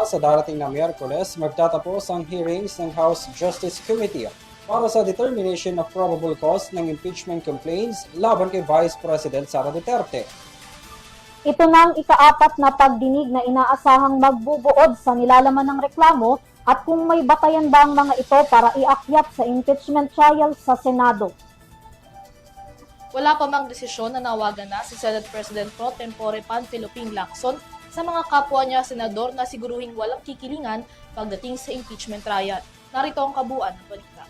sa darating na Miyerkules, magtatapos ang hearings ng House Justice Committee para sa determination of probable cause ng impeachment complaints laban kay Vice President Sara Duterte. Ito na ang ika-4 na pagdinig na inaasahang magbubuod sa nilalaman ng reklamo at kung may batayan ba ang mga ito para iakyat sa impeachment trial sa Senado. Wala pa mang desisyon na nawagan na si Senate President Pro Tempore Panfilo Ping Lacson sa mga kapwa niya senador na siguruhing walang kikilingan pagdating sa impeachment trial. Narito ang kabuuan ng balita.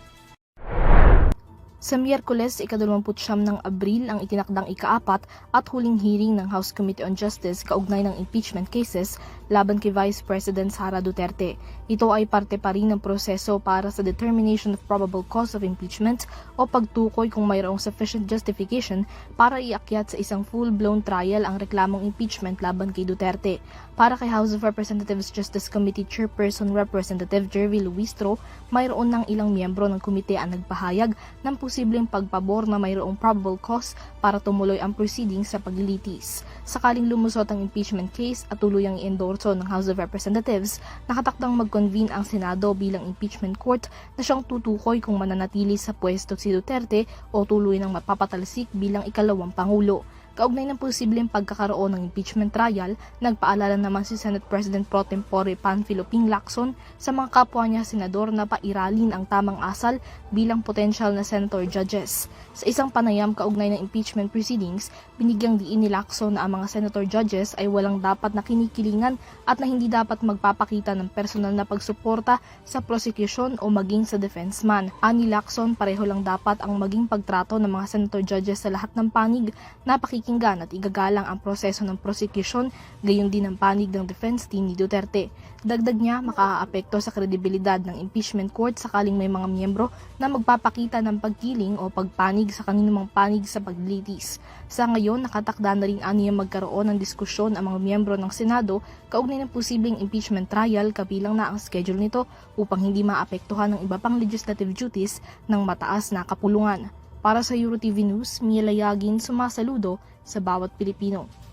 Sa Miyerkules, ika-29 ng Abril ang itinakdang ika-4 at huling hearing ng House Committee on Justice kaugnay ng impeachment cases laban kay Vice President Sara Duterte. Ito ay parte pa rin ng proseso para sa determination of probable cause of impeachment o pagtukoy kung mayroong sufficient justification para iakyat sa isang full-blown trial ang reklamong impeachment laban kay Duterte. Para kay House of Representatives Justice Committee Chairperson Representative Jervy Luistro, mayroon ng ilang miyembro ng komite ang nagpahayag ng posibleng pagpabor na mayroong probable cause para tumuloy ang proceedings sa paglilitis. Sakaling lumusot ang impeachment case at tuluyang i-endorso ng House of Representatives, nakatakdang mag-convene ang Senado bilang impeachment court na siyang tutukoy kung mananatili sa pwesto si Duterte o tuloy ng mapapatalsik bilang ikalawang Pangulo. Kaugnay ng posibleng pagkakaroon ng impeachment trial, nagpaalala naman si Senate President Pro Tempore Panfilo Ping Lacson sa mga kapwa niya senador na pairalin ang tamang asal bilang potential na senator judges. Sa isang panayam kaugnay ng impeachment proceedings, binigyang diin ni Lacson na ang mga senator judges ay walang dapat na kinikilingan at na hindi dapat magpapakita ng personal na pagsuporta sa prosecution o maging sa defense man. Ani Lacson, pareho lang dapat ang maging pagtrato ng mga senator judges sa lahat ng panig na pakikinggan at igagalang ang proseso ng prosecution, gayon din ang panig ng defense team ni Duterte. Dagdag niya, makaaapekto sa kredibilidad ng impeachment court sakaling may mga miyembro na magpapakita ng pagkiling o pagpanig sa kaninumang panig sa paglilitis. Sa ngayon, nakatakda na rin aniya magkaroon ng diskusyon ang mga miyembro ng Senado kaugnay ng posibleng impeachment trial kabilang na ang schedule nito upang hindi maapektuhan ng iba pang legislative duties ng mataas na kapulungan. Para sa EuroTV News, Mia Layagin sumasaludo sa bawat Pilipino.